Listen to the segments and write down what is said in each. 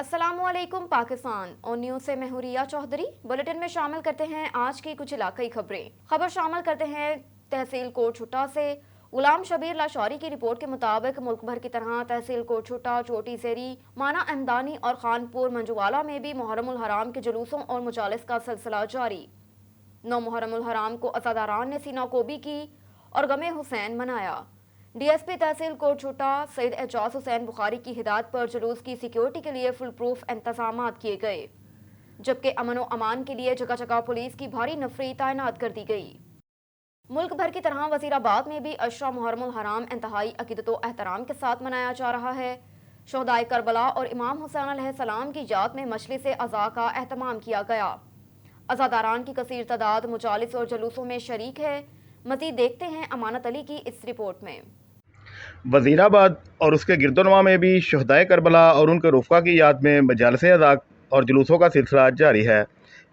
अस्सलामुअलैकुम पाकिस्तान और न्यूज़ से मैं हूं रिया चौधरी। बुलेटिन में शामिल करते हैं आज की कुछ इलाकाई खबर शामिल करते हैं तहसील कोट छुट्टा से। गुलाम शबीर लाशौरी की रिपोर्ट के मुताबिक मुल्क भर की तरह तहसील कोट छुट्टा, चोटी सेरी, माना अहमदानी और खानपुर मंजूवाला में भी मुहर्रमुल हराम के जुलूसों और मुजालिस का सिलसिला जारी। 9 मुहर्रमुल हराम को अज़ादारान ने सीना कोबी की और गमे हुसैन मनाया। डीएसपी तहसील कोट छुट्टा सईद एजाज हुसैन बुखारी की हिदायत पर जुलूस की सिक्योरिटी के लिए फुल प्रूफ इंतजाम किए गए, जबकि अमन व अमान के लिए जगह जगह पुलिस की भारी नफरी तैनात कर दी गई। मुल्क भर की तरह वजीराबाद में भी अशरा मुहर्रमुल हराम इंतहाई अकीदत व एहतराम के साथ मनाया जा रहा है। शोहदाए करबला और इमाम हुसैन अलैहिस्सलाम की याद में मजलिस अज़ा का एहतमाम किया गया। अज़ादारान की कसीर तादाद मुजालिस और जुलूसों में शरीक है। मज़ीद देखते हैं अमानत अली की इस रिपोर्ट में। वज़ीराबाद और उसके गिरदोनवा में भी शहदाए करबला और उनके रुफ़क़ा की याद में मजालिस अज़ा और जुलूसों का सिलसिला जारी है,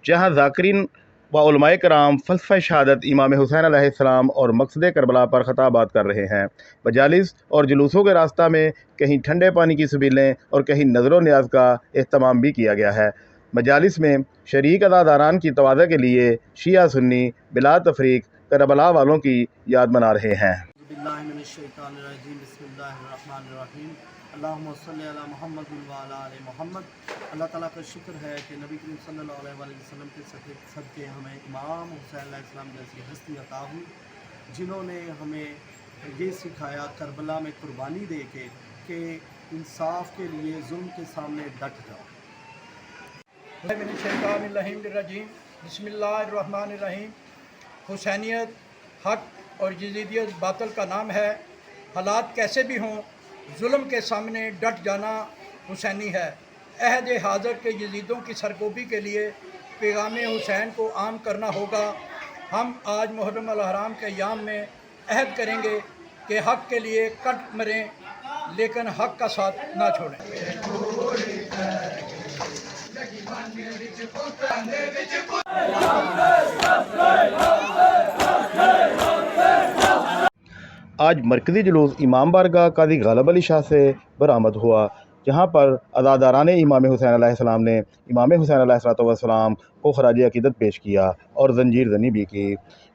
जहाँ ज़ाकिरीन व उलमाए कराम फ़लसफ़े शहादत इमाम हुसैन अलैहिस्सलाम और मक़सद करबला पर ख़ताबात कर रहे हैं। मजालिस और जुलूसों के रास्ता में कहीं ठंडे पानी की सबीलें और कहीं नज़र न्याज का एहतमाम भी किया गया है। मजालिस में शरीक अज़ादारान की तवाज़ा के लिए शिया सुन्नी बिला तफरीक करबला वालों की याद मना रहे हैं। अल्लाह ताला का शुक्र है कि नबी करीम सल्लल्लाहु अलैहि वसल्लम के सदक़े हमें इमाम हुसैन अलैहिस्सलाम जैसी हस्ती अता हुई, जिन्होंने हमें ये सिखाया करबला में कुर्बानी दे के कि इंसाफ के लिए जुल्म के सामने डट जाओ। बिस्मिल्लाहिर्रहमानिर्रहीम। हुसैनियत हक और यजीदियत बातिल का नाम है। हालात कैसे भी हों, जुल्म के सामने डट जाना हुसैनी है। अहद हाज़र के यजीदों की सरगोबी के लिए पैगाम हुसैन को आम करना होगा। हम आज मुहर्रम अल हराम के याम में अहद करेंगे कि हक़ के लिए कट मरें, लेकिन हक़ का साथ ना छोड़ें। आज मरकज़ी जुलूस इमाम बारगाह काज़ी गालिब अली शाह से बरामद हुआ, जहाँ पर अज़ादारान इमाम हुसैन अलैहिस्सलाम ने इमाम हुसैन अलैहिस्सलाम को खराज अक़ीदत पेश किया और ज़ंजीर ज़नी भी की।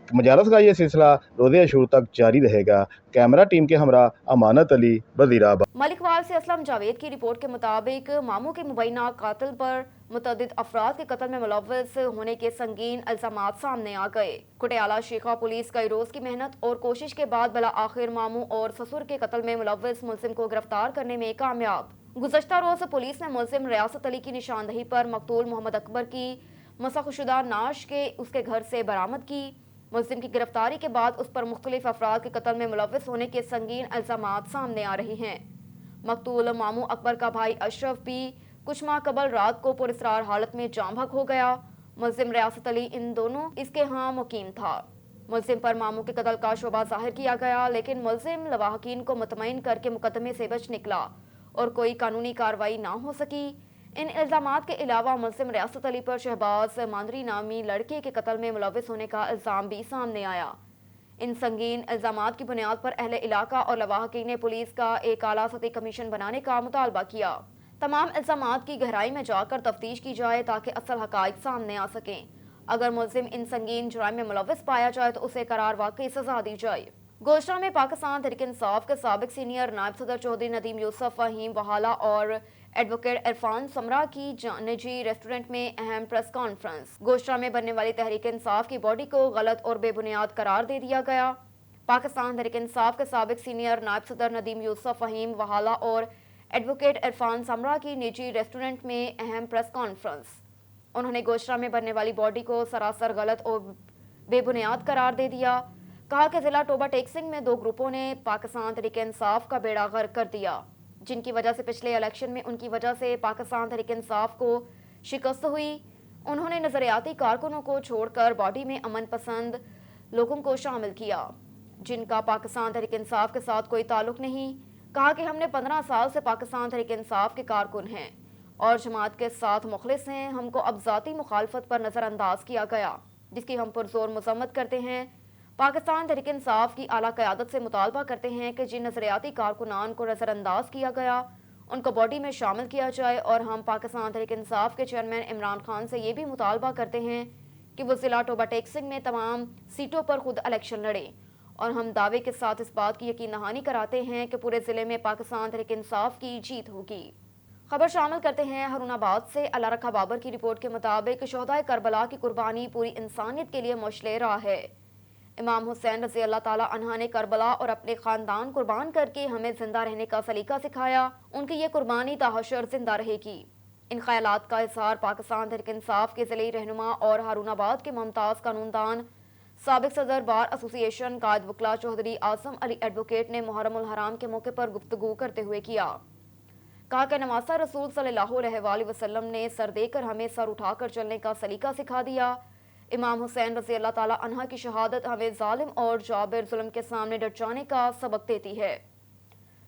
मजालस का ये सिलसिला रोज़े अशूर तक जारी रहेगा। कैमरा टीम के हमरा अमानत अली, वज़ीराबाद। मलिकवाल से असलम जावेद की रिपोर्ट के मुताबिक मामू के मुबैना कातिल पर मुतअद्दिद अफराद के कत्ल में मुलव्वस होने के संगीन इल्ज़ामात सामने आ गए। कुटियाला शेखा पुलिस कई रोज की मेहनत और कोशिश के बाद बला आखिर मामू और ससुर के कत्ल में मुलव्वस मुलजिम को गिरफ्तार करने में कामयाब। गुज़श्ता रोज पुलिस ने मुलजिम रियासत अली की निशानदही पर मकतूल मोहम्मद अकबर की मसख़शुदा नाश के उसके घर से बरामद की। मुलजिम की गिरफ्तारी के बाद उस पर मुख्तलिफ अफराद के कत्ल में मुलव्वस होने के संगीन इल्ज़ामात सामने आ रहे हैं। मकतूल मामू अकबर का भाई अशरफ भी कुछ माह कबल रात को पुरस्रार हालत में जाम बहक हो गया। मुलजिम रियासत अली इन दोनों इसके यहाँ मुकीम था। मुलजिम पर मामू के कत्ल का शोबा जाहिर किया गया, लेकिन मुलजिम लवाहकीन को मुतमईन करके मुकदमे से बच निकला और कोई कानूनी कार्रवाई ना हो सकी। इन इल्ज़ामात के अलावा मुलजिम रियासत अली पर शहबाज मांदरी नामी लड़के के कत्ल में मुलव्वस होने का इल्ज़ाम भी सामने आया। इन संगीन इल्ज़ामात की बुनियाद पर अहले इलाका और लवाहकीन ने पुलिस का एक आला सतही कमीशन बनाने का मुतालबा किया। तमाम इल्ज़ामात की गहराई में जाकर तफ्तीश की जाए ताकि असल हक़ाइक़ सामने आ सकें। अगर मुलजिम इन संगीन जुराइम में मुलव्वस पाया जाए तो उसे करार वाकई सजा दी जाए। गोशरा में पाकिस्तान तहरीक इंसाफ के साबिक सीनियर नायब सदर चौधरी नदीम यूसुफ, फ़हीम वहाला और एडवोकेट इरफान समरा की निजी रेस्टोरेंट में अहम प्रेस कॉन्फ्रेंस। गोशरा में बनने वाली तहरीक इंसाफ की बॉडी को गलत और बेबुनियाद करार दे दिया गया। पाकिस्तान तहरीक इंसाफ के साबिक सीनियर नायब सदर नदीम यूसुफ, फ़हीम वहाला और एडवोकेट इरफान समरा की निजी रेस्टोरेंट में अहम प्रेस कॉन्फ्रेंस। उन्होंने गोशरा में बनने वाली बॉडी को सरासर गलत और बेबुनियाद करार दे दिया। कहा कि जिला टोबा टेक्सिंग में 2 ग्रुपों ने पाकिस्तान तहरीक इंसाफ का बेड़ा गर्क कर दिया, जिनकी वजह से पिछले इलेक्शन में उनकी वजह से पाकिस्तान तहरीक इंसाफ को शिकस्त हुई। उन्होंने नजरियाती कारकुनों को छोड़कर बॉडी में अमन पसंद लोगों को शामिल किया, जिनका पाकिस्तान तहरीक इंसाफ के साथ कोई ताल्लुक नहीं। कहा कि हमने 15 साल से पाकिस्तान तहरीक इंसाफ के कारकुन हैं और जमात के साथ मुखलिस हैं। हमको अब ज़ाती मुखालफत पर नज़रअंदाज किया गया, जिसकी हम पुरजोर मजम्मत करते हैं। पाकिस्तान तहरीक इंसाफ की आला क़यादत से मुतालबा करते हैं कि जिन नज़रियाती कारकुनान को नज़रअंदाज किया गया ان کو باڈی میں شامل کیا جائے، اور ہم پاکستان تحریک انصاف کے چیئرمین عمران خان سے یہ بھی مطالبہ کرتے ہیں کہ وہ ضلع ٹوبہ ٹیکسنگ میں تمام سیٹوں پر خود الیکشن لڑیں، اور ہم دعوے کے ساتھ اس بات کی یقین دہانی کراتے ہیں کہ پورے ضلع میں پاکستان تحریک انصاف کی جیت ہوگی۔ خبر شامل کرتے ہیں ہارون آباد سے۔ اللہ رکھا بابر کی رپورٹ کے مطابق شہدائے کربلا کی قربانی پوری انسانیت کے لیے مشعل راہ ہے۔ امام حسین رضی اللہ تعالی عنہ نے کربلا اور اپنے خاندان قربان کر کے ہمیں زندہ رہنے کا سلیقہ سکھایا۔ ان کی یہ قربانی تا حشر زندہ رہے گی۔ ان خیالات کا اظہار پاکستان تحریک انصاف کے ضلعی رہنما اور ہارون آباد کے ممتاز قانون دان، سابق صدر بار ایسوسی ایشن قائد وکلا چوہدری اعظم علی ایڈوکیٹ نے محرم الحرام کے موقع پر گفتگو کرتے ہوئے کیا۔ کہا کہ نواسہ رسول صلی اللہ علیہ وآلہ وسلم نے سر دے کر ہمیں سر اٹھا کر چلنے کا سلیقہ سکھا دیا۔ امام حسین رضی اللہ تعالی عنہ کی شہادت ہمیں ظالم اور جابر ظلم کے سامنے ڈٹ جانے کا سبق دیتی ہے۔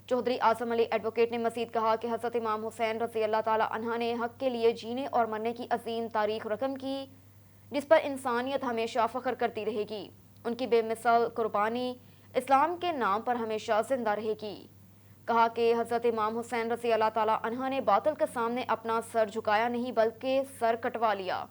چوہدری اعظم علی ایڈوکیٹ نے مزید کہا کہ حضرت امام حسین رضی اللہ تعالی عنہ نے حق کے لیے جینے اور مرنے کی عظیم تاریخ رقم کی، جس پر انسانیت ہمیشہ فخر کرتی رہے گی۔ ان کی بے مثال قربانی اسلام کے نام پر ہمیشہ زندہ رہے گی۔ کہا کہ حضرت امام حسین رضی اللہ تعالی عنہ نے باطل کے سامنے اپنا سر جھکایا نہیں بلکہ سر کٹوا لیا۔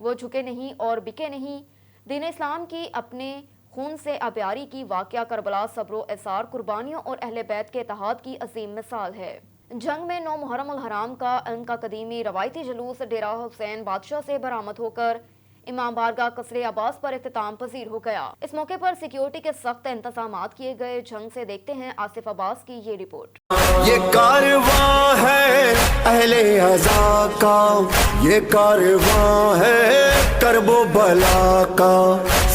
وہ جھکے نہیں اور بکے نہیں۔ دین اسلام کی اپنے خون سے آبیاری کی واقعہ کربلا صبر و اثار قربانیوں اور اہل بیت کے اتحاد کی عظیم مثال ہے۔ جنگ میں 9 محرم الحرام کا ان کا قدیمی روایتی جلوس ڈیرہ حسین بادشاہ سے برآمد ہو کر امام بارگاہ قصر عباس پر اختتام پذیر ہو گیا۔ اس موقع پر سیکیورٹی کے سخت انتظامات کیے گئے۔ جنگ سے دیکھتے ہیں آصف عباس کی یہ رپورٹ۔ یہ کارواں ہے اہل عزا کا، یہ کارواں ہے کرب و بلا کا،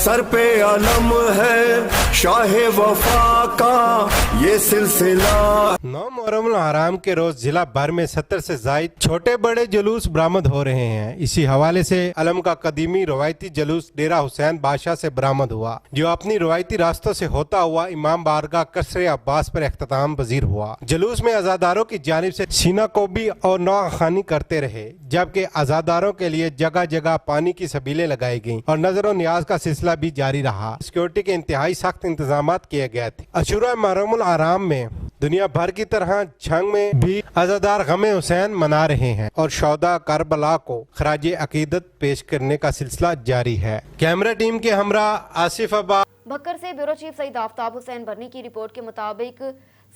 سر پہ علم ہے شاہ وفا کا یہ سلسلہ۔ 9 محرم الحرام کے روز ضلع بھر میں 70 سے زائد چھوٹے بڑے جلوس برآمد ہو رہے ہیں۔ اسی حوالے سے علم کا قدیمی روایتی جلوس ڈیرہ حسین بادشاہ سے برآمد ہوا، جو اپنی روایتی راستوں سے ہوتا ہوا امام بارگاہ قصر عباس پر اختتام پذیر ہوا۔ جلوس میں عزاداروں کی جانب سے سینہ کوبی اور نوحہ خوانی کرتے رہے، جبکہ عزاداروں کے لیے جگہ جگہ پانی کی سبیلیں لگائی گئیں اور نظر و نیاز کا سلسلہ بھی جاری رہا۔ سیکورٹی کے انتہائی سخت انتظامات کیے گئے تھے۔ عاشوراء محرم الحرام میں دنیا بھر کی طرح جنگ میں بھی عزادار غم حسین منا رہے ہیں اور شہداء کربلا کو خراج عقیدت پیش کرنے کا سلسلہ جاری ہے۔ کیمرہ ٹیم کے ہمراہ آصف عباس۔ بھکر سے بیورو چیف سعید آفتاب حسین برنی کی رپورٹ کے مطابق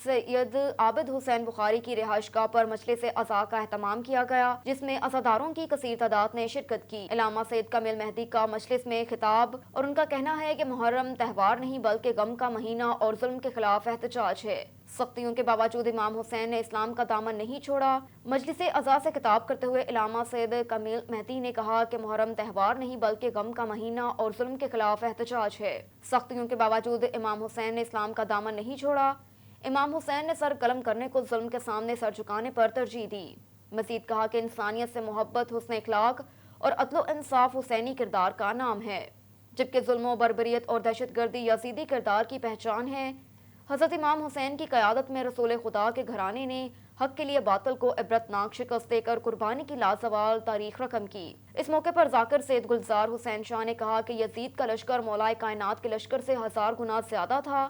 سید عابد حسین بخاری کی رہائش گاہ پر مجلس عزا کا اہتمام کیا گیا، جس میں عزاداروں کی کثیر تعداد نے شرکت کی۔ علامہ سید کامل مہدی کا مجلس میں خطاب، اور ان کا کہنا ہے کہ محرم تہوار نہیں بلکہ غم کا مہینہ اور ظلم کے خلاف احتجاج ہے۔ سختیوں کے باوجود امام حسین نے اسلام کا دامن نہیں چھوڑا۔ مجلس عزا سے خطاب کرتے ہوئے علامہ سید کامل مہدی نے کہا کہ محرم تہوار نہیں بلکہ غم کا مہینہ اور ظلم کے خلاف احتجاج ہے۔ سختیوں کے باوجود امام حسین نے اسلام کا دامن نہیں چھوڑا۔ امام حسین نے سر قلم کرنے کو ظلم کے سامنے سر جھکانے پر ترجیح دی۔ مزید کہا کہ انسانیت سے محبت، حسن اخلاق اور عدل و انصاف حسینی کردار کا نام ہے، جبکہ ظلم و بربریت اور دہشت گردی یزیدی کردار کی پہچان ہے۔ حضرت امام حسین کی قیادت میں رسول خدا کے گھرانے نے حق کے لیے باطل کو عبرتناک شکست دے کر قربانی کی لازوال تاریخ رقم کی۔ اس موقع پر ذاکر سید گلزار حسین شاہ نے کہا کہ یزید کا لشکر مولائے کائنات کے لشکر سے 1000 گنا زیادہ تھا،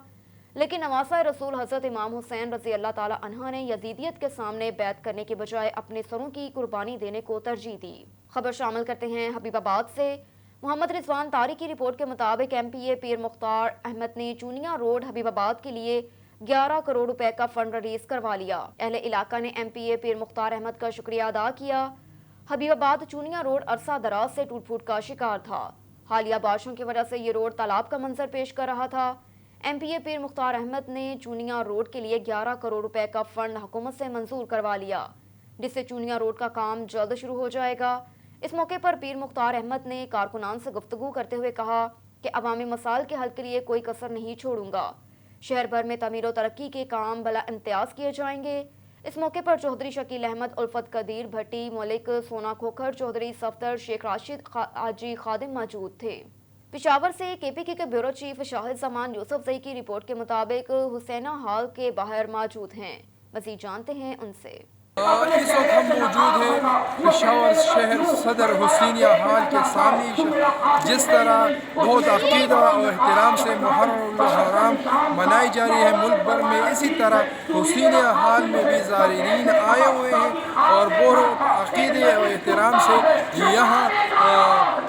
لیکن نواسہ رسول حضرت امام حسین رضی اللہ تعالی عنہ نے یزیدیت کے سامنے بیعت کرنے کے بجائے اپنے سروں کی قربانی دینے کو ترجیح دی۔ خبر شامل کرتے ہیں حبیب آباد سے۔ محمد رضوان طاری کی رپورٹ کے مطابق ایم پی اے پیر مختار احمد نے چونیا روڈ حبیب آباد کے لیے 11 کروڑ روپے کا فنڈ ریلیز کروا لیا۔ اہل علاقہ نے ایم پی اے پیر مختار احمد کا شکریہ ادا کیا۔ حبیب آباد چونیا روڈ عرصہ دراز سے ٹوٹ پھوٹ کا شکار تھا۔ حالیہ بارشوں کی وجہ سے یہ روڈ تالاب کا منظر پیش کر رہا تھا۔ ایم پی اے پیر مختار احمد نے چونیا روڈ کے لیے 11 کروڑ روپے کا فنڈ حکومت سے منظور کروا لیا، جس سے چونیا روڈ کا کام جلد شروع ہو جائے گا۔ اس موقع پر پیر مختار احمد نے کارکنان سے گفتگو کرتے ہوئے کہا کہ عوامی مسائل کے حل کے لیے کوئی کسر نہیں چھوڑوں گا۔ شہر بھر میں تعمیر و ترقی کے کام بلا امتیاز کیے جائیں گے۔ اس موقع پر چوہدری شکیل احمد، الفت قدیر بھٹی، ملک سونا کھوکھر، چوہدری صفدر، شیخ راشد حاجی خادم موجود تھے۔ پشاور سے کے پی کے بیورو چیف شاہد زمان یوسف زئی کی رپورٹ کے مطابق حسینہ ہال کے باہر موجود ہیں۔ مزید جانتے ہیں ان سے۔ اس وقت ہم موجود ہیں پشاور شہر صدر حسینیہ ہال کے سامنے. جس طرح بہت عقیدہ اور احترام سے محرم الحرام منائی جا رہی ہے ملک بھر میں، اسی طرح حسینیہ ہال میں بھی زائرین آئے ہوئے ہیں اور بہت عقیدے اور احترام سے یہاں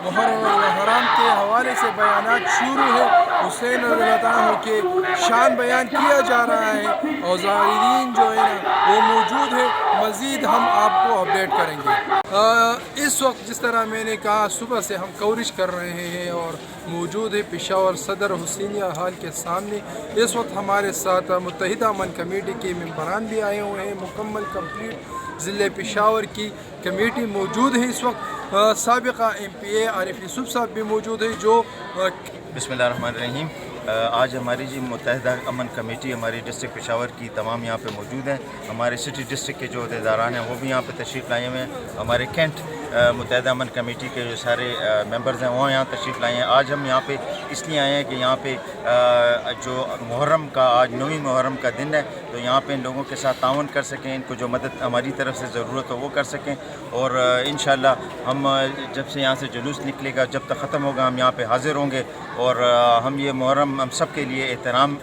محرم الحرام کے حوالے سے بیانات شروع ہے. حسین رضی اللہ عنہ کے شان بیان کیا جا رہا ہے اور زائرین جو ہے وہ موجود ہے. مزید ہم آپ کو اپڈیٹ کریں گے. اس وقت جس طرح میں نے کہا صبح سے ہم کوریج کر رہے ہیں اور موجود ہے پشاور صدر حسینیہ ہال کے سامنے. اس وقت ہمارے ساتھ متحدہ امن کمیٹی کے ممبران بھی آئے ہوئے ہیں. مکمل کمپلیٹ ضلع پشاور کی کمیٹی موجود ہے. اس وقت سابقہ MP عارف یوسف صاحب بھی موجود ہے جو بسم اللہ الرحمن الرحیم. آج ہماری متحدہ امن کمیٹی ہماری ڈسٹرکٹ پشاور کی تمام یہاں پہ موجود ہیں. ہمارے سٹی ڈسٹرکٹ کے جو عہدیداران ہیں وہ بھی یہاں پہ تشریف لائے ہوئے ہیں. ہمارے کینٹ متحدہ امن کمیٹی کے جو سارے ممبرز ہیں وہ یہاں تشریف لائے ہیں. آج ہم یہاں پہ اس لیے آئے ہیں کہ یہاں پہ جو محرم کا آج 9ویں محرم کا دن ہے تو یہاں پہ ان لوگوں کے ساتھ تعاون کر سکیں. ان کو جو مدد ہماری طرف سے ضرورت ہو وہ کر سکیں. اور انشاءاللہ ہم جب سے یہاں سے جلوس نکلے گا جب تک ختم ہوگا ہم یہاں پہ حاضر ہوں گے. اور ہم یہ محرم ہم سب کے لیے احترام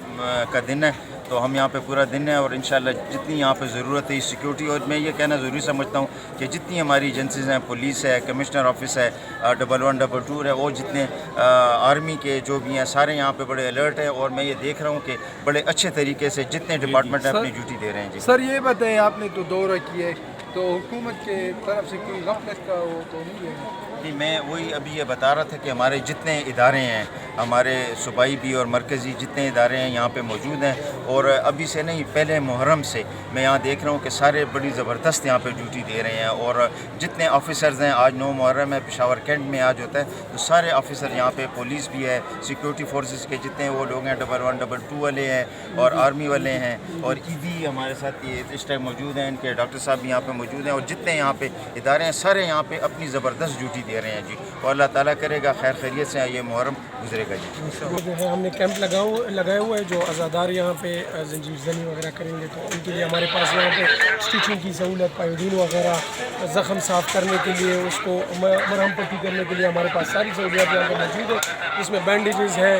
کا دن ہے تو ہم یہاں پہ پورا دن ہے. اور انشاءاللہ جتنی یہاں پہ ضرورت ہے سیکیورٹی، اور میں یہ کہنا ضروری سمجھتا ہوں کہ جتنی ہماری ایجنسیز ہیں، پولیس ہے، کمشنر آفس ہے، 1122 ہے، اور جتنے آرمی کے جو بھی ہیں سارے یہاں پہ بڑے الرٹ ہیں. اور میں یہ دیکھ رہا ہوں کہ بڑے اچھے طریقے سے جتنے ڈپارٹمنٹ ہیں اپنی ڈیوٹی دے رہے ہیں. جی سر یہ بتائیں، آپ نے تو دورہ کیا ہے تو حکومت کے طرف سے کوئی غفلت کا وہ تو نہیں ہے؟ نہیں، میں وہی ابھی یہ بتا رہا تھا کہ ہمارے جتنے ادارے ہیں، ہمارے صوبائی بھی اور مرکزی جتنے ادارے ہیں یہاں پہ موجود ہیں. اور ابھی سے نہیں، پہلے محرم سے میں یہاں دیکھ رہا ہوں کہ سارے بڑی زبردست یہاں پہ ڈیوٹی دے رہے ہیں. اور جتنے آفیسرز ہیں، آج 9 محرم ہے، پشاور کینٹ میں آج ہوتا ہے تو سارے آفیسر یہاں پہ، پولیس بھی ہے، سیکیورٹی فورسز کے جتنے وہ لوگ ہیں 1122 والے ہیں اور آرمی والے ہیں اور بھی ہمارے ساتھ یہ اس ٹائم موجود ہیں. ان کے ڈاکٹر صاحب بھی یہاں پہ موجود ہیں اور جتنے یہاں پہ ادارے ہیں سارے یہاں پہ اپنی زبردست ڈیوٹی دے رہے ہیں. جی اور اللہ تعالیٰ کرے گا خیر خیریت سے یہ محرم گزرے گا. جی جو ہے ہم نے کیمپ لگائے ہوئے ہیں جو عزادار یہاں پہ زنجیر زنی وغیرہ کریں گے تو ان کے لیے ہمارے پاس یہاں پہ اسٹیچنگ کی سہولت، پائیودین وغیرہ، زخم صاف کرنے کے لیے، اس کو مرہم پٹی کرنے کے لیے ہمارے پاس ساری سہولیات یہاں پہ موجود ہے. جس میں بینڈیجز ہے،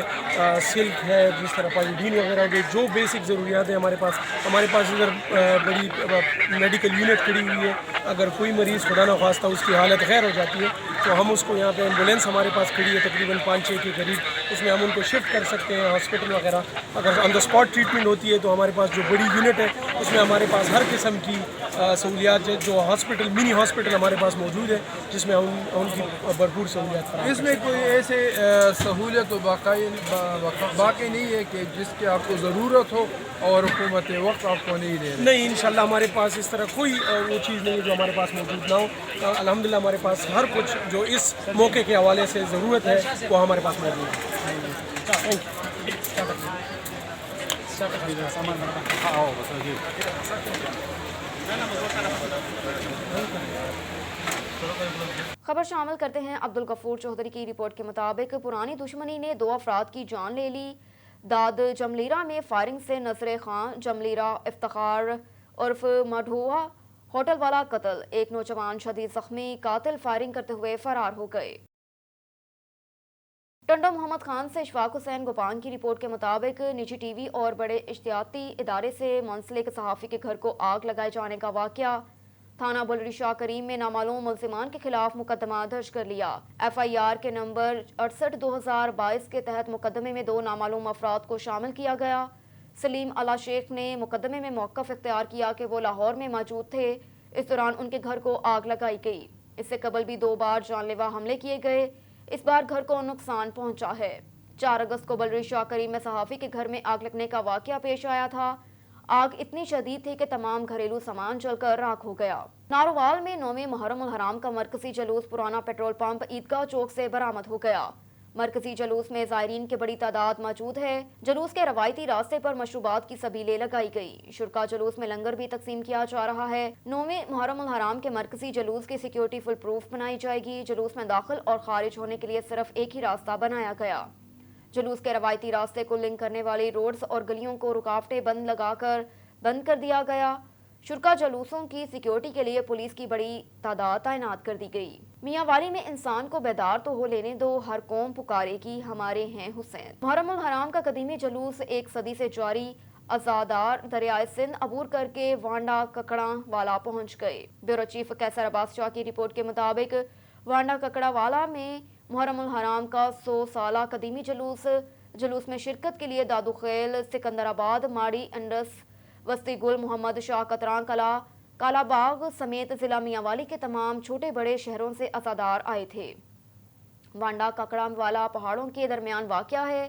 سلک ہے، جس طرح پائیودین وغیرہ ہو گئی، جو بیسک ضروریات ہیں ہمارے پاس ادھر بڑی میڈیکل یونٹ کھڑی ہوئی ہے. اگر کوئی مریض خدا نخواستہ اس کی حالت غیر ہو جاتی ہے تو ہم اس کو یہاں پہ ایمبولینس ہمارے پاس کھڑی ہے تقریباً 5-6 کے قریب، اس میں ہم ان کو شفٹ کر سکتے ہیں ہاسپٹل وغیرہ. اگر آن دا اسپاٹ ٹریٹمنٹ ہوتی ہے تو ہمارے پاس جو بڑی یونٹ ہے اس میں ہمارے پاس ہر قسم کی سہولیات جو ہاسپٹل، منی ہاسپٹل ہمارے پاس موجود ہے جس میں ہم ان کی بھرپور سہولیات فراہم. اس میں کوئی ایسے سہولت و باقی نہیں ہے کہ جس کی آپ کو ضرورت ہو اور حکومت وقت آپ کو نہیں دے رہی؟ نہیں، انشاءاللہ ہمارے پاس اس طرح کوئی وہ چیز نہیں ہے جو ہمارے پاس موجود نہ ہو. الحمدللہ ہمارے پاس ہر کچھ جو اس موقع کے حوالے سے ضرورت ہے وہ ہمارے پاس موجود ہے. خبر شامل کرتے ہیں. عبدالغفور چودھری کی رپورٹ کے مطابق پرانی دشمنی نے 2 افراد کی جان لے لی. داد جملیرہ میں فائرنگ سے نصر خان جملیرہ افتخار عرف مڈھوہا ہوٹل والا قتل. ایک نوجوان شدید زخمی، قاتل فائرنگ کرتے ہوئے فرار ہو گئے. ٹنڈو محمد خان سے اشفاق حسین گوپان کی رپورٹ کے مطابق نجی ٹی وی اور بڑے اشتہاتی ادارے سے منسلک صحافی کے گھر کو آگ لگائے جانے کا واقعہ. تھانہ بلری شاہ کریم میں نامعلوم ملزمان کے خلاف مقدمہ درج کر لیا. FIR کے نمبر 68/2022 کے تحت مقدمے میں 2 نامعلوم افراد کو شامل کیا گیا. سلیم علا شیخ نے مقدمے میں موقف اختیار کیا کہ وہ لاہور میں موجود تھے. اس دوران ان کے گھر کو آگ لگائی گئی. اس سے قبل بھی 2 بار جان لیوا حملے کیے گئے. اس بار گھر کو نقصان پہنچا ہے. 4 اگست کو بلری شاہ کریم میں صحافی کے گھر میں آگ لگنے کا واقعہ پیش آیا تھا. آگ اتنی شدید تھی کہ تمام گھریلو سامان جل کر راکھ ہو گیا. ناروال میں 9ویں محرم الحرام کا مرکزی جلوس پرانا پیٹرول پمپ عیدگاہ چوک سے برآمد ہو گیا. مرکزی جلوس میں زائرین کی بڑی تعداد موجود ہے. جلوس کے روایتی راستے پر مشروبات کی سبیلیں لگائی گئی. شرکا جلوس میں لنگر بھی تقسیم کیا جا رہا ہے. 9ویں محرم الحرام کے مرکزی جلوس کی سیکیورٹی فل پروف بنائی جائے گی. جلوس میں داخل اور خارج ہونے کے لیے صرف ایک ہی راستہ بنایا گیا. جلوس کے روایتی راستے کو لنک کرنے والی روڈز اور گلیوں کو رکاوٹیں بند لگا کر بند کر دیا گیا. शुरा जलूसों की सिक्योरिटी के लिए पुलिस की बड़ी तादाद तैनात कर दी गई। मियां वाली में इंसान को बेदार तो हो लेने दो, हर कौम पुकारेगी हमारे हैं हुसैन। मुहर्रम उल हराम का कदीमी जुलूस एक सदी से जारी अजादार दरियाए सिंध अबूर करके वांडा ककड़ा वाला पहुंच गए। ब्यूरो चीफ कैसर अब्बास शाह की रिपोर्ट के मुताबिक वांडा ककड़ा वाला में मुहर्रम उल हराम का 100 साला कदीमी जुलूस में शिरकत के लिए दादुखेल, सिकंदराबाद, माड़ी अंडस, वस्ती गुल, मोहम्मद शाह कतरान कला, कालाबाग समेत जिला मियांवाली के तमाम छोटे बड़े शहरों से अजादार आए थे। वांडा ककड़ा वाला पहाड़ों के दरमियान वाक़या है।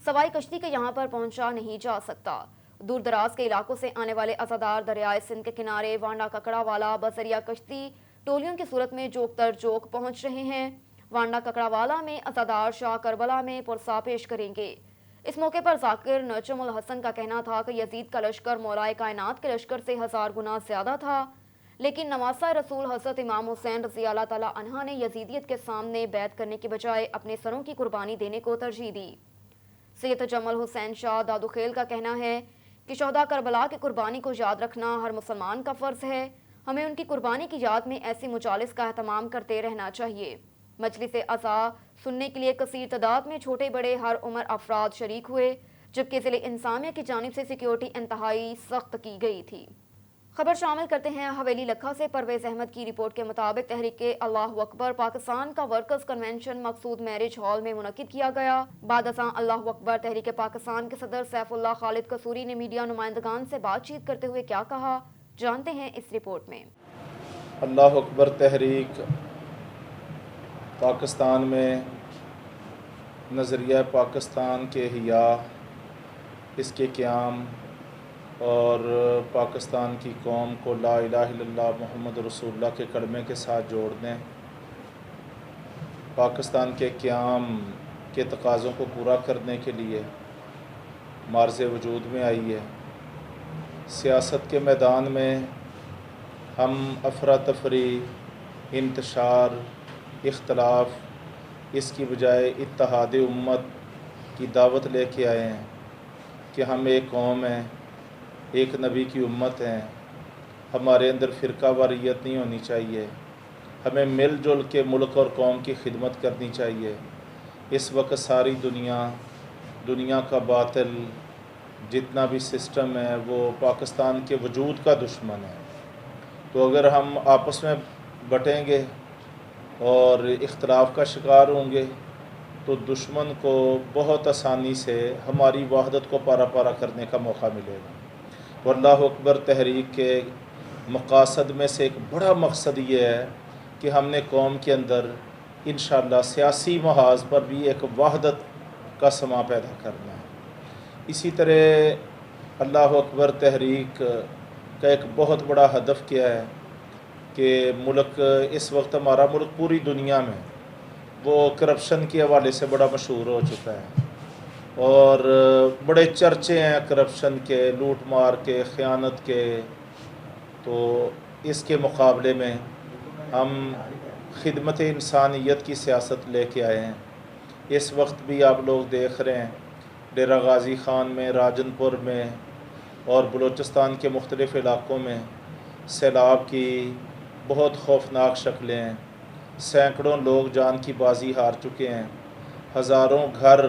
सवाई कश्ती के यहाँ पर पहुंचा नहीं जा सकता। दूर दराज के इलाकों से आने वाले अजादार दरियाए सिंध के किनारे वांडा ककड़ा वाला बजरिया कश्ती टोलियों की सूरत में जोक तर जोक पहुंच रहे हैं। वांडा ककड़ा वाला में अजादार शाह करबला में पुरसा पेश करेंगे। इस मौके पर जाकिर नजम उल हसन का कहना था कि यजीद का लश्कर मौलाए कायनात के लश्कर से 1000 गुना ज्यादा था, लेकिन नवासा रसूल हज़रत इमाम हुसैन रज़ी अल्लाह ताला अन्हा ने यजीदियत के सामने बैत करने के बजाय अपने सरों की कुर्बानी देने को तरजीह दी। सैयद जमल हुसैन शाह दादुखेल का कहना है कि शोहदा करबला की कुर्बानी को याद रखना हर मुसलमान का फ़र्ज है। हमें उनकी कुर्बानी की याद में ऐसी मुजालिस का एहतमाम करते रहना चाहिए। मजलिस अज़ा सुनने के लिए कसीर तादाद में छोटे बड़े हर उम्र अफराद शरीक हुए, जबकि ज़िले इंसामिया की जानिब से सिक्योरिटी इंतहाई सख्त की गई थी। खबर शामिल करते हैं हवेली लखा से। परवेज़ अहमद की रिपोर्ट के मुताबिक तहरीके अल्लाहु अकबर पाकिस्तान का वर्कर्स कन्वेंशन मकसूद मैरिज हॉल में मुनक्किद किया गया। बाद अज़ां अल्लाहु अकबर तहरीके पाकिस्तान के सदर सैफुल्लाह खालिद कसूरी ने मीडिया नुमाइंदगान से बातचीत करते हुए क्या कहा, जानते हैं इस रिपोर्ट में। अल्लाहु अकबर तहरीक पाकिस्तान में नज़रिया पाकिस्तान के हिया, इसके क़याम और पाकिस्तान की कौम को ला इलाहा इल्लल्लाह मुहम्मद रसूलुल्लाह के कलमे के साथ जोड़ने, पाकिस्तान के क़याम के तकाज़ों को पूरा करने के लिए मार्ज़ वजूद में आई है। सियासत के मैदान में हम अफरा तफरी, इंतशार, इख्तलाफ, इसकी बजाय इत्तेहाद उम्मत की दावत लेके आए हैं कि हम एक कौम हैं, एक नबी की उम्मत हैं। हमारे अंदर फ़िरका वारियत नहीं होनी चाहिए। हमें मिलजुल के मुल्क और कौम की खिदमत करनी चाहिए। इस वक्त सारी दुनिया का बातिल जितना भी सिस्टम है वो पाकिस्तान के वजूद का दुश्मन है। तो अगर हम आपस में बटेंगे और इख्तलाफ का शिकार होंगे तो दुश्मन को बहुत आसानी से हमारी वहदत को पारा पारा करने का मौका मिलेगा। तो अल्लाह अकबर तहरीक के मकासद में से एक बड़ा मकसद ये है कि हमने कौम के अंदर इंशाअल्लाह सियासी महाज पर भी एक वहदत का समा पैदा करना है। इसी तरह अल्लाह अकबर तहरीक का एक बहुत बड़ा हदफ क्या है कि मुल्क, इस वक्त हमारा मुल्क पूरी दुनिया में वो करप्शन के हवाले से बड़ा मशहूर हो चुका है और बड़े चर्चे हैं करप्शन के, लूट मार के, ख़यानत के। तो इसके मुकाबले में हम खिदमत इंसानियत की सियासत लेके आए हैं। इस वक्त भी आप लोग देख रहे हैं डेरा गाजी ख़ान में, राजनपुर में और बलूचिस्तान के मुख्तलिफ़ इलाक़ों में सैलाब की बहुत खौफनाक शक्लें हैं। सैकड़ों लोग जान की बाजी हार चुके हैं। हज़ारों घर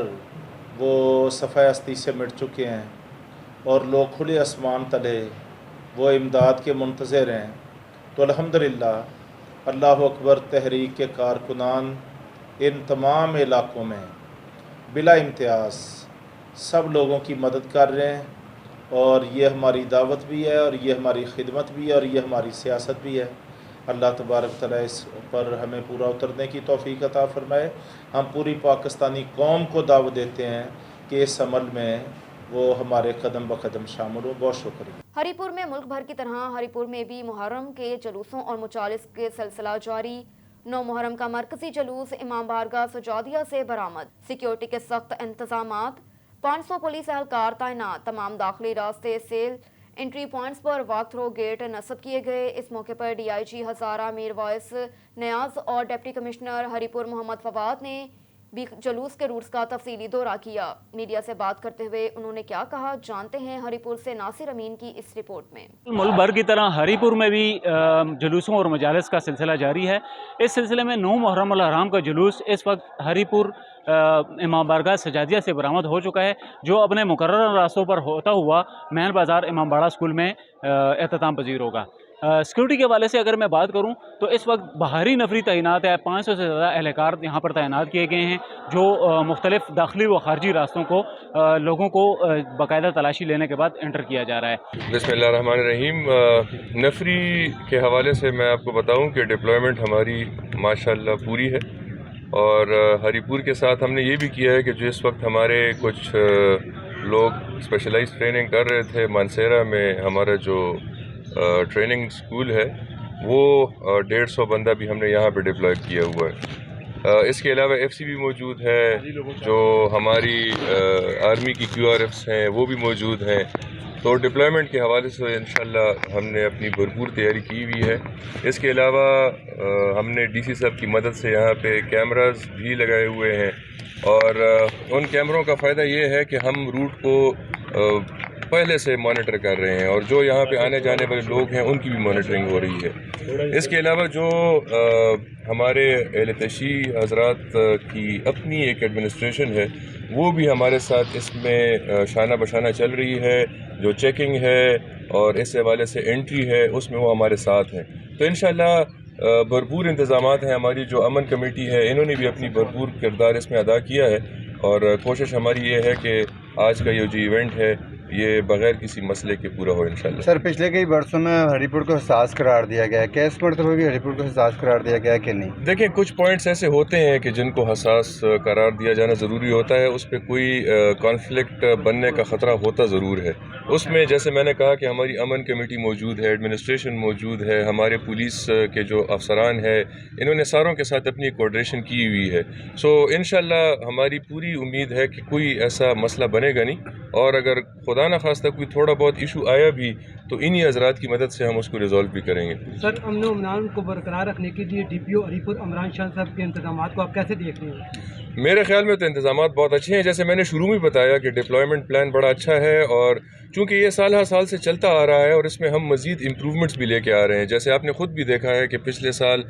वो सफ़ाए हस्ती से मिट चुके हैं और लोग खुले आसमान तले वो इमदाद के मुंतज़िर हैं। तो अल्हम्दुलिल्लाह अल्लाह अकबर तहरीक के कारकुनान इन तमाम इलाक़ों में बिला इम्तियाज़ सब लोगों की मदद कर रहे हैं और ये हमारी दावत भी है और ये हमारी खिदमत भी है और ये हमारी सियासत भी है। अल्लाह तबारक तआला इस पर हमें पूरा उतरने की तौफीक अता फरमाए। हम पूरी पाकिस्तानी कौम को दावत देते हैं कि इस अमल में वो हमारे कदम ब कदम शामिल हो। बहुत शुक्रिया। हरीपुर में मुल्क भर की तरह हरीपुर में भी मुहर्रम के जुलूसों और मुचालिस के सिलसिला जारी। 9 मुहर्रम का मरकजी जुलूस इमाम बारगाह सजादिया से बरामद। सिक्योरिटी के सख्त इंतजामात, 500 पुलिस एहलकार तैनात। तमाम दाखिली रास्ते, सेल, एंट्री पॉइंट्स पर वॉक थ्रो गेट नस्ब किए गए। इस मौके पर DIG हज़ारा मीर वॉइस नियाज और डिप्टी कमिश्नर हरीपुर मोहम्मद फवाद ने بھی جلوس کے روٹس کا تفصیلی دورہ کیا۔ میڈیا سے بات کرتے ہوئے انہوں نے کیا کہا، جانتے ہیں ہری پور سے ناصر امین کی اس رپورٹ میں۔ ملک بھر کی طرح ہری پور میں بھی جلوسوں اور مجالس کا سلسلہ جاری ہے۔ اس سلسلے میں 9 محرم الحرام کا جلوس اس وقت ہری پور امام بارگاہ سجادیہ سے برآمد ہو چکا ہے، جو اپنے مقررہ راستوں پر ہوتا ہوا مین بازار امام باڑہ اسکول میں اختتام پذیر ہوگا۔ سیکورٹی کے حوالے سے اگر میں بات کروں تو اس وقت بھاری نفری تعینات ہے، 500 سے زیادہ اہلکار یہاں پر تعینات کیے گئے ہیں، جو مختلف داخلی و خارجی راستوں کو لوگوں کو باقاعدہ تلاشی لینے کے بعد انٹر کیا جا رہا ہے۔ بسم اللہ الرحمن الرحیم۔ نفری کے حوالے سے میں آپ کو بتاؤں کہ ڈپلائمنٹ ہماری ماشاءاللہ پوری ہے، اور ہری پور کے ساتھ ہم نے یہ بھی کیا ہے کہ جو اس وقت ہمارے کچھ لوگ اسپیشلائز ٹریننگ کر رہے تھے مانسیرا میں، ہمارا جو ٹریننگ سکول ہے، وہ 150 بندہ بھی ہم نے یہاں پہ ڈپلوائے کیا ہوا ہے۔ اس کے علاوہ ایف سی بھی موجود ہے، جو ہماری آرمی کی QRFs ہیں وہ بھی موجود ہیں۔ تو ڈپلائمنٹ کے حوالے سے انشاءاللہ ہم نے اپنی بھرپور تیاری کی ہوئی ہے۔ اس کے علاوہ ہم نے DC صاحب کی مدد سے یہاں پہ کیمراز بھی لگائے ہوئے ہیں، اور ان کیمروں کا فائدہ یہ ہے کہ ہم روٹ کو پہلے سے مانیٹر کر رہے ہیں، اور جو یہاں پہ آنے جانے والے لوگ ہیں ان کی بھی مانیٹرنگ ہو رہی ہے۔ اس کے علاوہ جو ہمارے اہل تشیع حضرات کی اپنی ایک ایڈمنسٹریشن ہے، وہ بھی ہمارے ساتھ اس میں شانہ بشانہ چل رہی ہے۔ جو چیکنگ ہے اور اس حوالے سے انٹری ہے، اس میں وہ ہمارے ساتھ ہیں۔ تو انشاءاللہ بھرپور انتظامات ہیں۔ ہماری جو امن کمیٹی ہے، انہوں نے بھی اپنی بھرپور کردار اس میں ادا کیا ہے، اور کوشش ہماری یہ ہے کہ آج کا یہ جو ایونٹ ہے یہ بغیر کسی مسئلے کے پورا ہو انشاءاللہ۔ سر، پچھلے کئی برسوں میں ہری پور کو حساس قرار دیا گیا ہے، کیا اس مرتبہ بھی ہری پور کو حساس قرار دیا گیا ہے کہ نہیں؟ دیکھیں، کچھ پوائنٹس ایسے ہوتے ہیں کہ جن کو حساس قرار دیا جانا ضروری ہوتا ہے، اس پہ کوئی کانفلکٹ بننے کا خطرہ ہوتا ضرور ہے۔ اس میں جیسے میں نے کہا کہ ہماری امن کمیٹی موجود ہے، ایڈمنسٹریشن موجود ہے، ہمارے پولیس کے جو افسران ہیں، انہوں نے ساروں کے ساتھ اپنی کوآرڈینیشن کی ہوئی ہے۔ سو انشاءاللہ ہماری پوری امید ہے کہ کوئی ایسا مسئلہ بنے گا نہیں، اور اگر خدا نخواستہ کوئی تھوڑا بہت ایشو آیا بھی تو انہی حضرات کی مدد سے ہم اس کو ریزالو بھی کریں گے۔ سر، امن و امان کو برقرار رکھنے کے لیے DPO ہری پور عمران شاہ صاحب کے انتظامات کو آپ کیسے دیکھ رہے ہیں؟ میرے خیال میں تو انتظامات بہت اچھے ہیں۔ جیسے میں نے شروع میں بتایا کہ ڈپلائمنٹ پلان بڑا اچھا ہے، اور چونکہ یہ سال ہر سال سے چلتا آ رہا ہے، اور اس میں ہم مزید امپرومنٹس بھی لے کے آ رہے ہیں۔ جیسے آپ نے خود بھی دیکھا ہے کہ پچھلے سال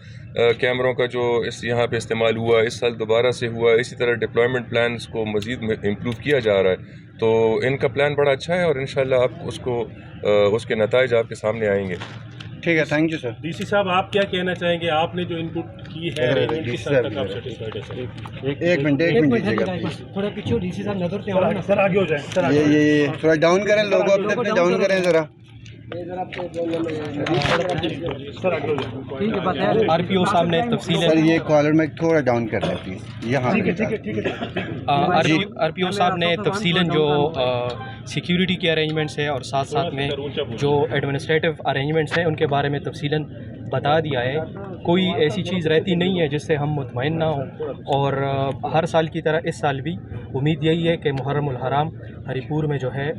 کیمروں کا جو یہاں پہ استعمال ہوا، اس سال دوبارہ سے ہوا، اسی طرح ڈپلائمنٹ پلانس کو مزید امپروو کیا جا رہا ہے۔ تو ان کا پلان بڑا اچھا ہے، اور انشاءاللہ آپ اس کے نتائج آپ کے سامنے آئیں گے۔ ٹھیک ہے، تھینک یو سر۔ DC صاحب، آپ کیا کہنا چاہیں گے؟ آپ نے جو ان پٹ کی ہے، کس حد تک آپ سیٹسفائیڈ ہیں سر؟ ایک منٹ تھوڑا پیچھے DC صاحب نظر سے سر آگے ہو جائیں، یہ تھوڑا ڈاؤن کریں، لوگو اپنے ڈاؤن کریں ذرا۔ RPO صاحب نے تفصیل سر یہ کالر میں تھوڑا ڈاؤن کر رہے ہیں پلیز، یہاں RPO صاحب نے تفصیلاً جو سیکیورٹی کے ارینجمنٹس ہیں اور ساتھ ساتھ میں جو ایڈمنسٹریٹو ارینجمنٹس ہیں ان کے بارے میں تفصیلاً بتا دیا ہے۔ کوئی ایسی چیز رہتی نہیں ہے جس سے ہم مطمئن نہ ہوں، اور ہر سال کی طرح اس سال بھی امید یہی ہے کہ محرم الحرام ہری پور میں جو ہے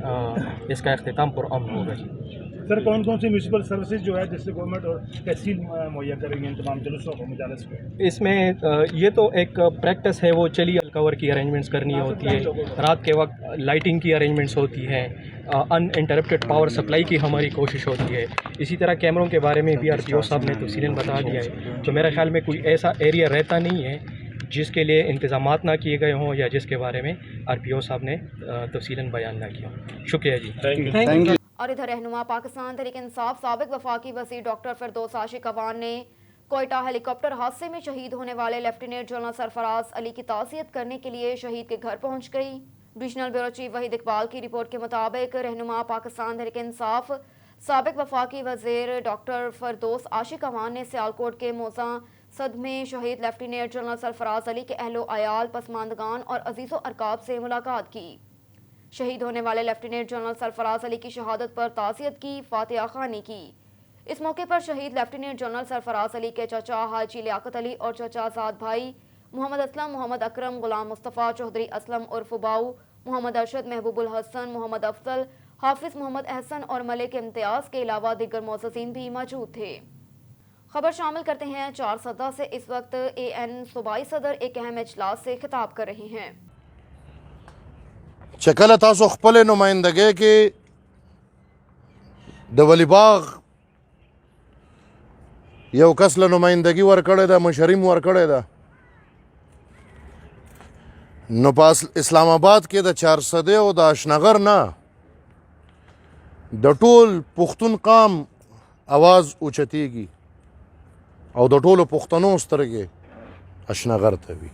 اس کا اختتام پرامن ہوگا۔ سر، کون کون سی میونسپل سروسز جو ہے جس سے گورنمنٹ اور تحصیل مہیا کریں گے ان تمام جلوسوں کو، مجالس کو؟ اس میں یہ تو ایک پریکٹس ہے، وہ چلی الکور کی ارینجمنٹس کرنی ہوتی ہے، رات کے وقت لائٹنگ کی ارینجمنٹس ہوتی ہیں، ان انٹرپٹڈ پاور سپلائی کی ہماری کوشش ہوتی ہے۔ اسی طرح کیمروں کے بارے میں بھی RPO صاحب نے تفصیلاً بتا دیا ہے۔ تو میرے خیال میں کوئی ایسا ایریا رہتا نہیں ہے جس کے لیے انتظامات نہ کیے گئے ہوں، یا جس کے بارے میں RPO صاحب نے تفصیلاً بیان نہ کیا۔ شکریہ جی، تھینک یو۔ اور ادھر رہنما پاکستان تحریک انصاف سابق وفاقی وزیر ڈاکٹر فردوس عاشق اعوان نے کوئٹہ ہیلی کاپٹر حادثے میں شہید ہونے والے لیفٹیننٹ جنرل سرفراز علی کی تعزیت کرنے کے لیے شہید کے گھر پہنچ گئی۔ Divisional bureau chief Waheed Iqbal کی رپورٹ کے مطابق رہنما پاکستان تحریک انصاف سابق وفاقی وزیر ڈاکٹر فردوس عاشق اعوان نے سیالکوٹ کے موزاں صد میں شہید لیفٹیننٹ جنرل سرفراز علی کے اہل و عیال، پسماندگان اور عزیز و ارکاب سے ملاقات کی۔ شہید ہونے والے لیفٹیننٹ جنرل سرفراز علی کی شہادت پر تعزیت کی، فاتحہ خوانی کی۔ اس موقع پر شہید لیفٹیننٹ جنرل سرفراز علی کے چچا حاجی لیاقت علی اور چچا زاد بھائی محمد اسلم، محمد اکرم، غلام مصطفیٰ چودھری اسلم عرف باؤ، محمد ارشد، محبوب الحسن، محمد افضل، حافظ محمد احسن اور ملک امتیاز کے علاوہ دیگر معززین بھی موجود تھے۔ खबर शामिल करते हैं 4 सदा से। इस वक्त AN सूबाई सदर एक अहम इजलास से खिताब कर रहे हैं। چکل تاسو خپل نمائندګۍ کې د ولی باغ یو کس له نمائندګي ورکړې ده، مشریم ورکړې ده، نو په اسلام آباد کې د 400 او د اشنغر نه د ټول پښتون قام आवाज اوچتېږي او د ټولو پښتنو سترګې اشنغر ته وي.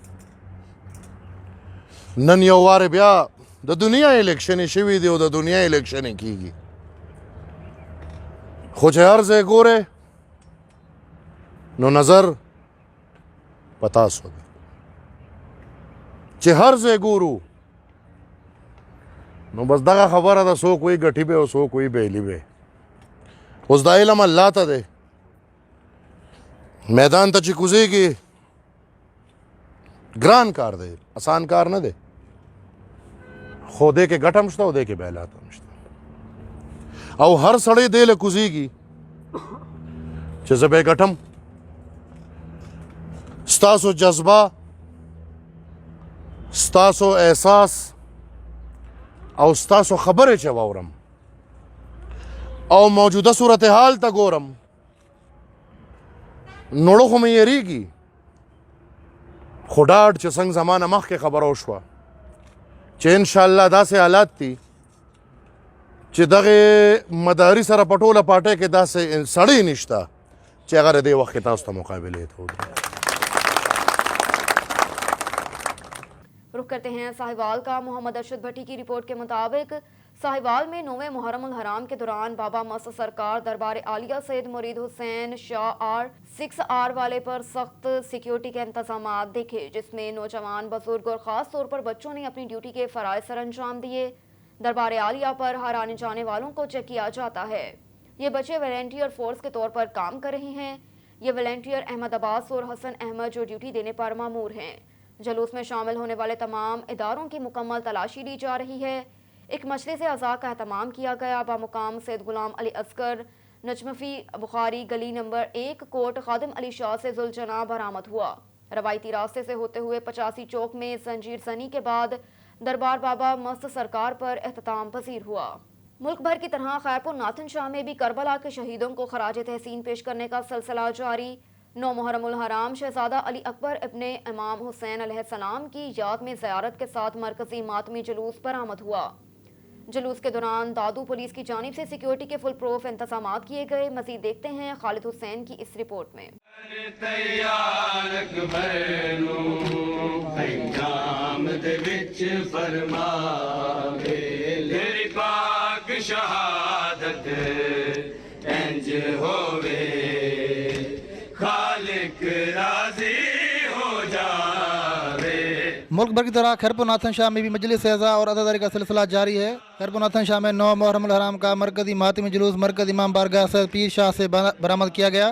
نن یو وار بیا د دنیا الیکشن شوي دی او د دنیا الیکشن کیږي، خو چې هر ځای ګوره نو نظر پتاسو ده، چې هر ځای ګورو نو بس دغه خبره ده، څوک وایي ګټي به او څوک وایي بیلي به. اوس دا علم الله ته دی، میدان ته چې کوزېږي ګران کار دی، آسان کار نه دی، خو دې کې ګټه هم شته او دې کې بیلات هم شته، او هر سړی دې له کوزېږي چې زه به یې ګټم. ستاسو جذبه، ستاسو احساس او ستاسو خبرې چې واورم او موجوده صورتحال ته ګورم نوړو خو مې یېرېږي، خو ډاډ چې څنګه زمانه مخکې خبره وشوه چې انشاءالله داسې حالات دي چې دغه مداري سره په ټوله پاټۍ کې داسې سړی نشته چې هغه د دې وخت کې تاسو ته مقابلې ته ودرېږي. रुख करते हैं साहिवाल का। मोहम्मद अरशद भट्टी की रिपोर्ट के मुताबिक साहिवाल में 9वें मुहर्रम उल हराम के दौरान बाबा मस्त सरकार दरबार आलिया सैयद मुरीद हुसैन शाह आर 6R वाले पर सख्त सिक्योरिटी के इंतजाम देखे, जिसमें नौजवान, बुजुर्ग और ख़ास तौर पर बच्चों ने अपनी ड्यूटी के फ़राइज़ सर अंजाम दिए। दरबार आलिया पर हर आने जाने वालों को चेक किया जाता है। ये बच्चे वॉलंटियर फोर्स के तौर पर काम कर रहे हैं। ये वॉलंटियर अहमदाबाद और हसन अहमद जो ड्यूटी देने पर मामूर हैं। जलूस में शामिल होने वाले तमाम इदारों की मुकम्मल तलाशी ली जा रही है। एक मजलिस अज़ा का एहतमाम किया गया। बामुकाम सैयद गुलाम अली असगर नजमफी बुखारी गली नंबर 1 कोट खादिम अली शाह से जुलजना बरामद हुआ। रवायती रास्ते से होते हुए 85 चौक में जंजीर जनी के बाद दरबार बाबा मस्त सरकार पर एहतमाम पजीर हुआ। मुल्क भर की तरह खैरपुर नाथन शाह में भी करबला के शहीदों को खराज तहसीन पेश करने का सिलसिला जारी। 9 मुहर्रम उल हराम शहजादा अली अकबर इब्ने इमाम हुसैन अलैहिस्सलाम की याद में ज़ियारत के साथ मरकजी मातमी जुलूस बरामद हुआ। जुलूस के दौरान दादू पुलिस की जानिब से सिक्योरिटी के फुल प्रूफ इंतजाम किए गए। मजीद देखते हैं खालिद हुसैन की इस रिपोर्ट में। मुल्क भर की तरह खैरपुर नाथन शाह में भी मजलिस अज़ा और अज़ादारी का सिलसिला जारी है। खैरपुर नाथन शाह में 9 मुहर्रम उल हराम का मरकज़ी मातमी जुलूस मरकज़ इमाम बारगाह सैयद पीर शाह से बरामद किया गया।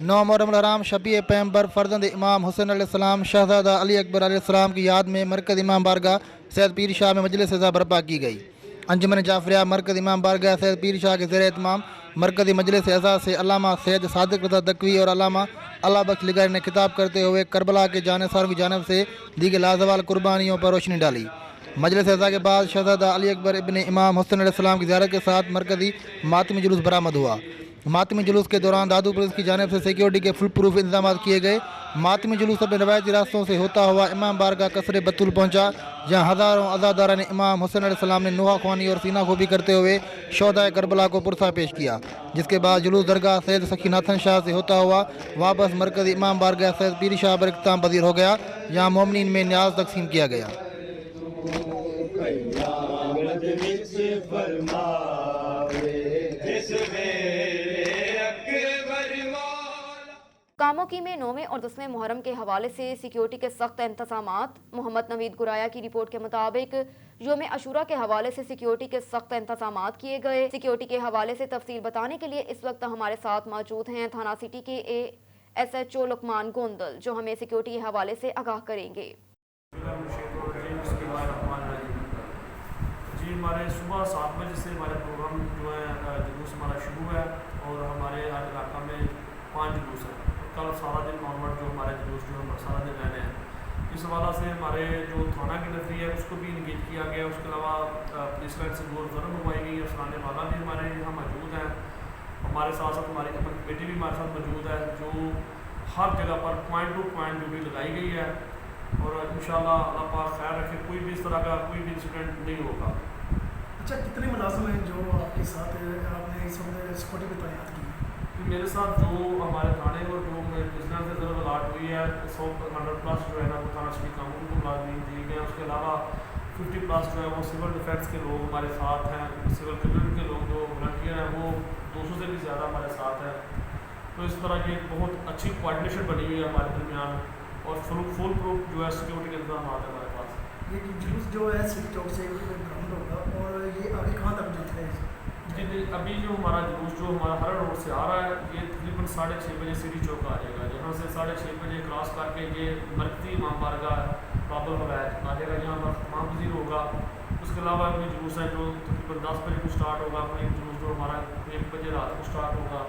9 मुहर्रम उल हराम शफी पैगंबर फर्जंद इमाम हुसैन अलैहिस्सलाम शहजादा अली अकबर अलैहिस्सलाम की याद में मरकज़ इमाम बारगाह सैयद पीर शाह में मजलिस अज़ा बर्पा की गई। अंजुमन जाफरिया मरकज़ इमाम बारगाह सैयद पीर शाह के ज़ेर एहतमाम मरकज़ी मजलिस अज़ा से अल्लामा सैयद सादिक रज़ा दकवी और अल्लामा अल्लाह बख्श लिगारी ने खिताब करते हुए करबला के जानेसारों की जानिब से दी गई लाजवाल कुर्बानियों पर रोशनी डाली। मजलिस अज़ा के बाद शहजादा अली अकबर इब्ने इमाम हुसैन अलैहिस्सलाम की ज़ियारत के साथ मरकज़ी मातमी जुलूस बरामद हुआ। मातमी जुलूस के दौरान दादू पुलिस की जानिब से सिक्योरिटी के फुल प्रूफ इंतजाम किए गए। मातमी जुलूस अपने रवायती रास्तों से होता हुआ इमाम बारगाह कसरे बतुल पहुंचा, जहां हज़ारों अज़ादारा ने इमाम हुसैन अलैहिस्सलाम ने नुहा ख्वानी और सीना खोबी करते हुए शोहदाए करबला को पुरसा पेश किया। जिसके बाद जुलूस दरगाह सैयद सखी नाथन शाह से होता हुआ वापस मरकज़ी इमाम बारगाह सैयद पीर शाह पर इख्तिताम पजीर हो गया, जहाँ मोमिनीन में न्याज तकसीम किया गया। कामोकी में 9वें और 10वें मुहर्रम के हवाले से सिक्योरिटी के सख्त इंतजामात। मोहम्मद नवीद गुराया की रिपोर्ट के मुताबिक योम अशूरा के हवाले से सिक्योरिटी के सख्त इंतजामात किए गए। सिक्योरिटी के हवाले से तफसील बताने के लिए इस वक्त हमारे साथ मौजूद हैं थाना सिटी के SHO लुकमान गोंदल, जो हमें सिक्योरिटी के हवाले से आगाह करेंगे। जी, हमारे सुबह 7 बजे से हमारे प्रोग्राम जो है जुलूस हमारा शुरू है और हमारे हर इलाका में 5 जुलूस है। कल सारा दिन नॉर्मल जो हमारे जुलूस जो हम सारा दिन रहने हैं, इस हवाला से हमारे जो थाना की नफरी है उसको भी इंगेज किया गया। उसके अलावा पुलिस लाइन से गोल ज़रूर मंगवाई गई है, सुनाने वाला भी हमारे यहाँ मौजूद हैं। हमारे साथ साथ हमारी अमन कमेटी भी हमारे साथ मौजूद है, जो हर जगह पर पॉइंट टू पॉइंट ड्यूटी लगाई गई है और इंशाल्लाह अल्लाह पाक खैर रखे, कोई भी इस तरह का कोई भी इंसिडेंट नहीं होगा। अच्छा, कितने मुलाजिम हैं जो आपके साथ आपने इस वक्त सिक्योरिटी की तैनात की? मेरे साथ जो हमारे थाने और जो बिजनेस से ज़रूर अलाट हुई है 100+ जो है ना वो थाना सिटी कानून को मुलाजमीन दिए गए हैं। उसके अलावा 50+ जो है वो सिविल डिफेंस के लोग हमारे साथ हैं, सिविल कम्युनिटी के लोग जो वॉलंटियर हैं वो 200 से भी ज़्यादा हमारे साथ हैं। तो इस तरह की एक बहुत अच्छी कोऑर्डिनेशन बनी हुई है हमारे दरमियान और फुल प्रूफ जो है सिक्योरिटी के इंतजाम है हमारे पास। ये जुलूस जो है सिटी चौक से बरामद होगा और ये आगे कहाँ तक जाता है? जी, अभी जो हमारा जुलूस जो हमारा हर रोड से आ रहा है ये तकरीबन 6:30 बजे सिटी चौक आ जाएगा। यहाँ से 6:30 बजे क्रॉस करके ये मरकज़ी इमाम बारगाह बाबुल हवैत आ जाएगा, यहाँ पर तमाम वज़ीर होगा। उसके अलावा अपनी जुलूस है जो तकरीबन 10 बजे को स्टार्ट होगा, अपनी जुलूस जो हमारा 1 बजे रात को स्टार्ट होगा।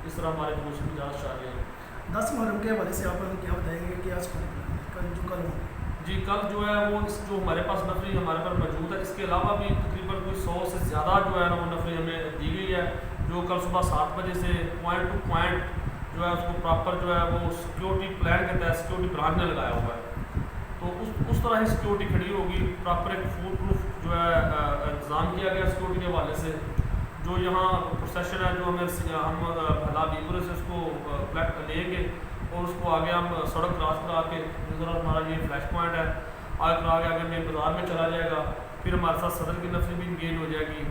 इस तरह हमारे जुलूस की इजाज़त चाह रही है। 10 मुहर्रम के हवाले से आप हमें क्या बताएंगे कि आज कल जी, कल जो है वो जो हमारे पास नफरी हमारे पर मौजूद है, इसके अलावा भी तकरीबन कोई 100 से ज़्यादा जो है ना वो नफरी हमें दी गई है, जो कल सुबह 7 बजे से पॉइंट टू पॉइंट जो है उसको प्रॉपर जो है वो सिक्योरिटी प्लान के तहत सिक्योरिटी ब्रांच ने लगाया हुआ है। तो उस तरह ही सिक्योरिटी खड़ी होगी, प्रॉपर एक फुल प्रूफ जो है इंतज़ाम किया गया सिक्योरिटी के हवाले से। जो यहाँ प्रोसेशन है जो हम भला बीपुर से उसको लेंगे और उसको आगे हम सड़क क्रॉस करा के हमारा ये फ्लैश पॉइंट है आगे करा के आगे मेन बाज़ार में चला जाएगा। फिर हमारे साथ सदर की नफरी भी इंगेज हो जाएगी।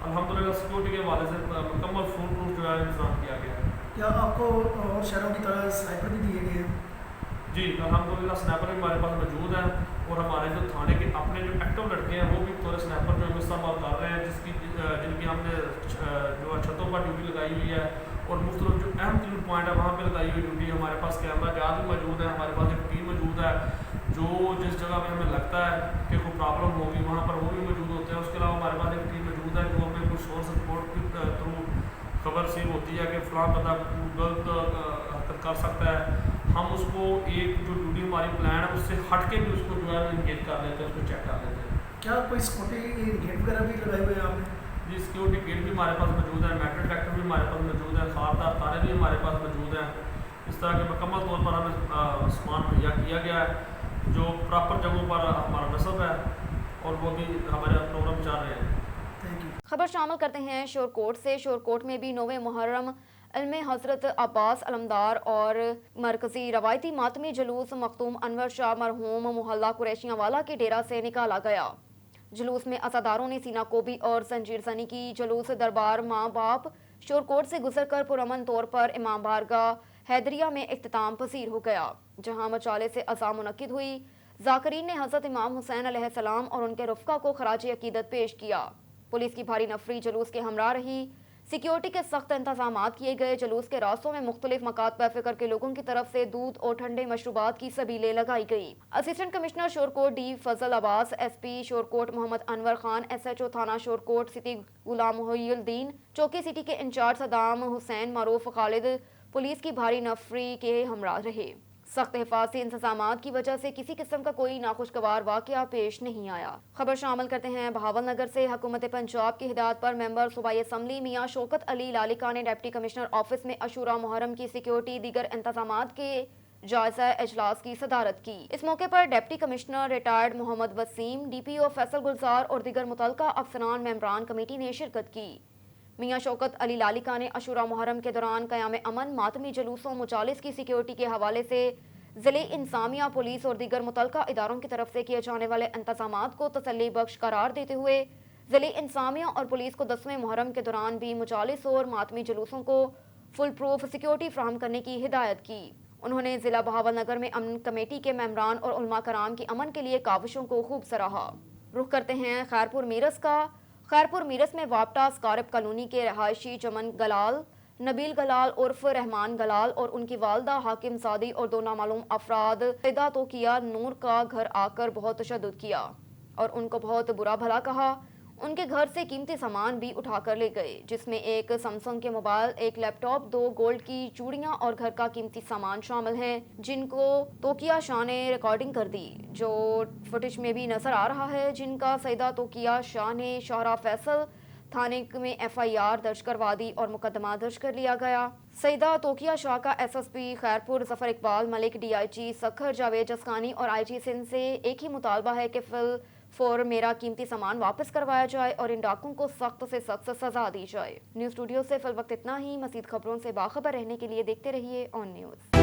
अल्हम्दुलिल्लाह सिक्योरिटी के हवाले से मुकम्मल फुल प्रूफ जो है इंतजाम किया गया है। क्या आपको और शहरों की तरह स्नाइपर भी दिए गए हैं? जी, अल्हम्दुलिल्लाह स्नैपर भी हमारे पास मौजूद हैं और हमारे जो थाने के अपने जो एक्टिव लड़के हैं वो भी थोड़े स्नैपर जो हम इस्तेमाल कर रहे हैं, जिनकी हमने जो छतों पर ड्यूटी लगाई हुई है और मुख्तलिफ जो अहम तीन पॉइंट है वहाँ पे लगाई हुई ड्यूटी। हमारे पास कैमरा जाद भी मौजूद है, हमारे पास एक टीम मौजूद है जो जिस जगह पे हमें लगता है कि कोई प्रॉब्लम होगी वहाँ पर वो भी मौजूद होते हैं। उसके अलावा हमारे पास एक टीम मौजूद है जो हमें कुछ सोर्स रिपोर्ट के थ्रू खबर रिसीव होती है कि फ़लाँ बंदा गलत हरकत कर सकता है, हम उसको एक जो ड्यूटी हमारी प्लान है उससे हट के भी उसको जो है इंगेज कर लेते हैं, उसको चेक कर लेते हैं। क्या कोई सिक्योरिटी गेट वगैरह भी लगाए हुए हैं आपने? जी, सिक्योरिटी गेट भी हमारे पास मौजूद है, मेटल डिटेक्टर भी हमारे पास मौजूद है, खारदार तारे भी हमारे पास मौजूद हैं। इस तरह के मुकम्मल तौर पर हमें सामान मुहैया किया गया है जो प्रॉपर जगहों पर हमारा नस्ब है और वो भी हमारे प्रोग्राम चल रहे हैं। खबर शामिल करते हैं शोरकोट से। शोरकोट में भी 9वें मुहर्रम इल्मे हज़रत अब्बास अलमदार और मरकज़ी रवायती मातमी जुलूस मखदूम अनवर शाह मरहूम मोहल्ला कुरैशियाँ वाला के डेरा से निकाला गया। जुलूस में अज़ादारों ने सीना कोबी और जंजीर ज़नी की। जुलूस दरबार माँ बाप शोरकोट से गुजर कर पुरअमन तौर पर इमाम बारगाह हैदरिया में इख्तिताम पसीर हो गया, जहाँ मचाले से अज़ा मुनक्किद हुई। ज़ाकिरीन ने हज़रत इमाम हुसैन अलैहिस्सलाम और उनके रफ़्क़ा को खराज अक़ीदत पेश किया। पुलिस की भारी नफरी जुलूस के हमरा रही। सिक्योरिटी के सख्त इंतजामात किए गए। जुलूस के रास्तों में मुख्तलिफ मकात पर फ़िक्र के लोगों की तरफ से दूध और ठंडे मशरूबात की सबीलें लगाई गई। असिस्टेंट कमिश्नर शोरकोट डी फजल अब्बास, SP शोरकोट मोहम्मद अनवर खान, SHO थाना शोरकोट सिटी गुलाम मोहिउद्दीन, चौकी सिटी के इंचार्ज सदाम हुसैन मारूफ खालिद पुलिस की भारी नफरी के हमरा रहे। सख्त हिफाजती इंतजामात की वजह से किसी किस्म का कोई नाखुशगवार वाकया पेश नहीं आया। खबर शामिल करते हैं बहावल नगर से। हुकूमत पंजाब की हिदायत पर मेंबर सूबाई असम्बली मियां शौकत अली लालिका ने डिप्टी कमिश्नर ऑफिस में अशूरा मुहर्रम की सिक्योरिटी दीगर इंतजामात के जायजा इजलास की सदारत की। इस मौके पर deputy commissioner retired Mohammad Waseem, DPO Faisal Gulzar और दीगर मुतल्लिका अफसरान मेंबरान कमेटी ने शिरकत की। मियां शौकत अली लालिका ने अशूरा मुहर्रम के दौरान क़याम अमन, मातमी जुलूसों, मुजालिस की सिक्योरिटी के हवाले से ज़िले इंसामिया, पुलिस और दीगर मुतल्लिका इदारों की तरफ से किए जाने वाले इंतजामात को तसल्ली बख्श करार देते हुए ज़िले इंसामिया और पुलिस को 10वें मुहर्रम के दौरान भी मुजालिस और मातमी जुलूसों को फुल प्रूफ सिक्योरिटी फ्राहम करने की हिदायत की। उन्होंने ज़िला बहावल नगर में अमन कमेटी के मेंबरान और उलमा कराम की अमन के लिए काविशों को खूब सराहा। रुख करते हैं खैरपुर मीरस का। खैरपुर मीरस में वापटा स्कारब कॉलोनी के रहायशी चमन गलाल, नबील गलाल उर्फ रहमान गलाल और उनकी वालदा हाकिम सादी और 2 नामालूम अफराद पैदा तो किया, नूर का घर आकर बहुत तशद्दुद किया और उनको बहुत बुरा भला कहा। उनके घर से कीमती सामान भी उठा कर ले गए, जिसमें एक सैमसंग के मोबाइल, एक लैपटॉप, 2 गोल्ड की चूड़ियां और घर का कीमती सामान शामिल है, जिनको तोकिया शाह ने रिकॉर्डिंग कर दी, जो फुटेज में भी नजर आ रहा है, जिनका सईदा तोकिया शाह ने शाहरा फैसल थाने में FIR दर्ज करवा दी और मुकदमा दर्ज कर लिया गया। सईदा तोकिया शाह का SSP खैरपुर जफर इकबाल मलिक, DIG सखर जावेद जसकानी और IG सिंध से एक ही मुतालबा है कि फिल फौर मेरा कीमती सामान वापस करवाया जाए और इन डाकुओं को सख्त से सख्त सजा दी जाए। न्यूज़ स्टूडियो से फिल वक्त इतना ही। मज़ीद खबरों से बाखबर रहने के लिए देखते रहिए ऑन न्यूज़।